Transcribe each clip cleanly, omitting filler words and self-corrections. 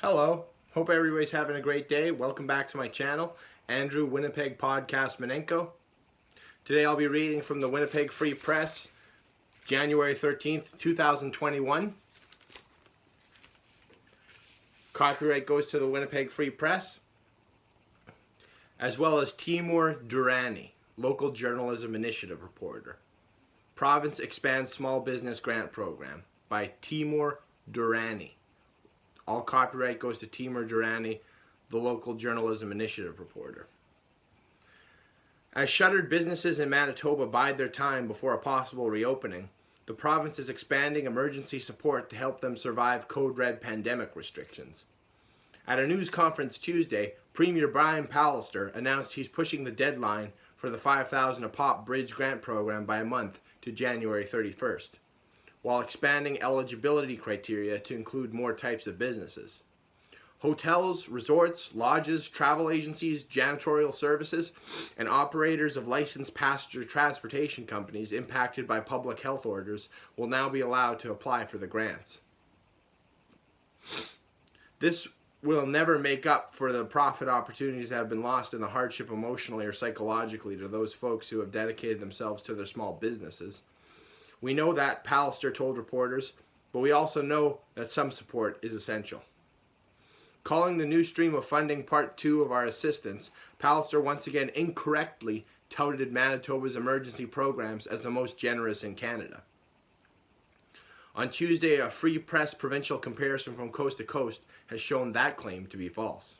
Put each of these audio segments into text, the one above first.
Hello, hope everybody's having a great day. Welcome back to my channel, Andrew Winnipeg Podcast Manenko. Today I'll be reading from the Winnipeg Free Press, January 13th, 2021. Copyright goes to the Winnipeg Free Press, as well as Timur Durrani, Local Journalism Initiative reporter. Province expands small business grant program by Timur Durrani. All copyright goes to Timur Durrani, the Local Journalism Initiative reporter. As shuttered businesses in Manitoba bide their time before a possible reopening, the province is expanding emergency support to help them survive Code Red pandemic restrictions. At a news conference Tuesday, Premier Brian Pallister announced he's pushing the deadline for the $5,000 a pop bridge grant program by a month to January 31st. While expanding eligibility criteria to include more types of businesses. Hotels, resorts, lodges, travel agencies, janitorial services, and operators of licensed passenger transportation companies impacted by public health orders will now be allowed to apply for the grants. This will never make up for the profit opportunities that have been lost in the hardship emotionally or psychologically to those folks who have dedicated themselves to their small businesses. We know that, Pallister told reporters, but we also know that some support is essential. Calling the new stream of funding part 2 of our assistance, Pallister once again incorrectly touted Manitoba's emergency programs as the most generous in Canada. On Tuesday, a Free Press provincial comparison from coast to coast has shown that claim to be false.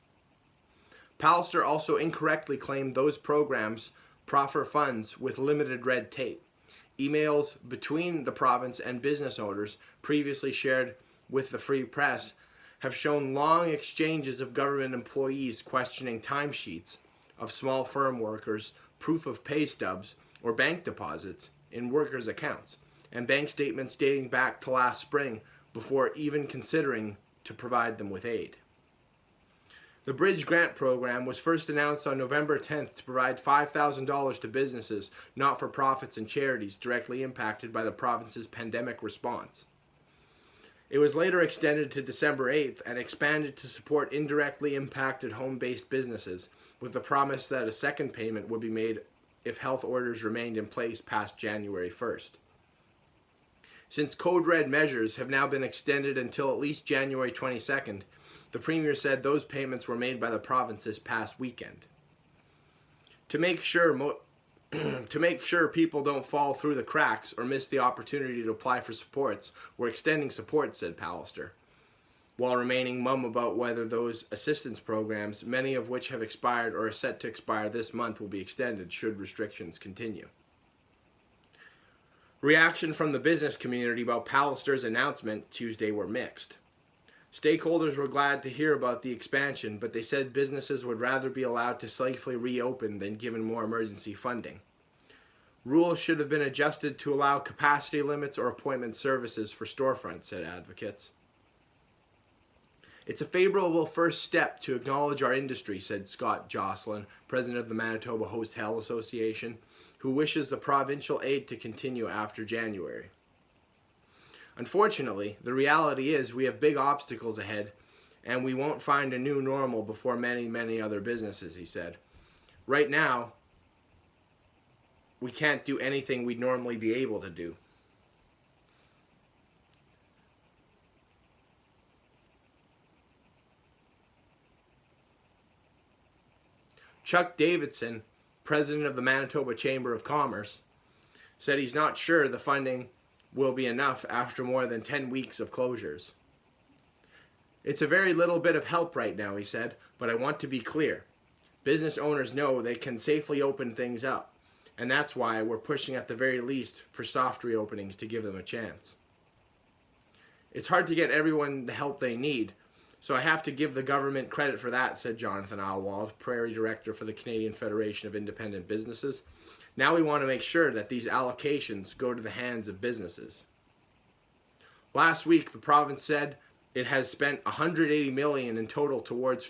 Pallister also incorrectly claimed those programs proffer funds with limited red tape. Emails between the province and business owners previously shared with the Free Press have shown long exchanges of government employees questioning timesheets of small firm workers, proof of pay stubs, or bank deposits in workers' accounts, and bank statements dating back to last spring before even considering to provide them with aid. The Bridge Grant Program was first announced on November 10th to provide $5,000 to businesses, not-for-profits, and charities directly impacted by the province's pandemic response. It was later extended to December 8th and expanded to support indirectly impacted home-based businesses, with the promise that a second payment would be made if health orders remained in place past January 1st. Since Code Red measures have now been extended until at least January 22nd, the Premier said those payments were made by the province this past weekend. To make sure people don't fall through the cracks or miss the opportunity to apply for supports, we're extending support, said Pallister, while remaining mum about whether those assistance programs, many of which have expired or are set to expire this month, will be extended should restrictions continue. Reaction from the business community about Pallister's announcement Tuesday were mixed. Stakeholders were glad to hear about the expansion, but they said businesses would rather be allowed to safely reopen than given more emergency funding. Rules should have been adjusted to allow capacity limits or appointment services for storefronts, said advocates. It's a favorable first step to acknowledge our industry, said Scott Jocelyn, president of the Manitoba Hotel Association, who wishes the provincial aid to continue after January. Unfortunately, the reality is we have big obstacles ahead, and we won't find a new normal before many, many other businesses, he said. Right now, we can't do anything we'd normally be able to do. Chuck Davidson, president of the Manitoba Chamber of Commerce, said he's not sure the funding will be enough after more than 10 weeks of closures. It's a very little bit of help right now, he said, but I want to be clear. Business owners know they can safely open things up, and that's why we're pushing at the very least for soft reopenings to give them a chance. It's hard to get everyone the help they need, so I have to give the government credit for that, said Jonathan Alwald, Prairie Director for the Canadian Federation of Independent Businesses. Now we want to make sure that these allocations go to the hands of businesses. Last week, the province said it has spent $180 million in total towards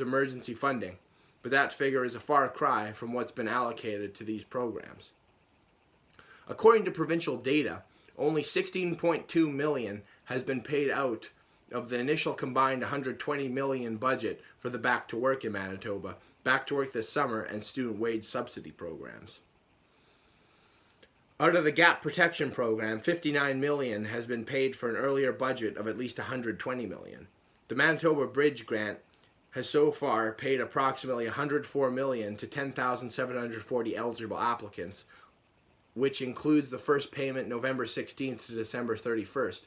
emergency funding, but that figure is a far cry from what's been allocated to these programs. According to provincial data, only $16.2 million has been paid out of the initial combined $120 million budget for the Back to Work in Manitoba, Back to Work this summer, and student wage subsidy programs. Out of the Gap Protection Program, $59 million has been paid for an earlier budget of at least $120 million. The Manitoba Bridge Grant has so far paid approximately $104 million to 10,740 eligible applicants, which includes the first payment November 16th to December 31st,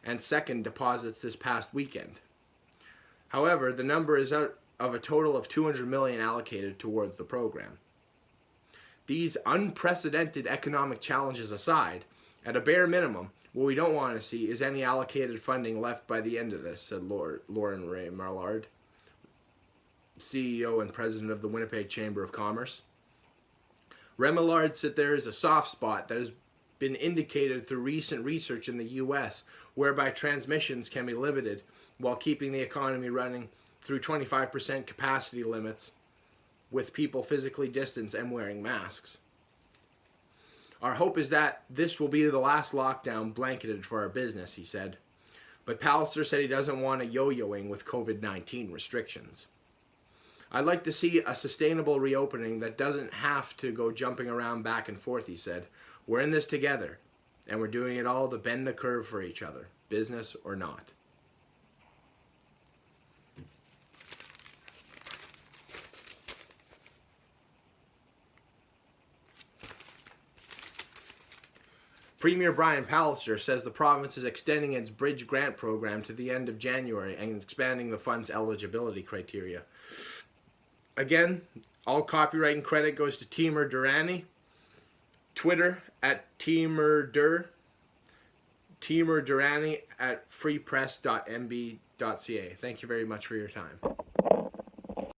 and second deposits this past weekend. However, the number is out of a total of $200 million allocated towards the program. These unprecedented economic challenges aside, at a bare minimum, what we don't want to see is any allocated funding left by the end of this, said Lauren Remillard, CEO and president of the Winnipeg Chamber of Commerce. Remillard said there is a soft spot that has been indicated through recent research in the U.S., whereby transmissions can be limited while keeping the economy running through 25% capacity limits with people physically distanced and wearing masks. Our hope is that this will be the last lockdown blanketed for our business, he said. But Pallister said he doesn't want a yo-yoing with COVID-19 restrictions. I'd like to see a sustainable reopening that doesn't have to go jumping around back and forth, he said. We're in this together, and we're doing it all to bend the curve for each other, business or not. Premier Brian Pallister says the province is extending its Bridge Grant program to the end of January and expanding the fund's eligibility criteria. Again, all copyright and credit goes to Timur Durrani. Twitter at TimurDur. Timur Durrani at freepress.mb.ca. Thank you very much for your time.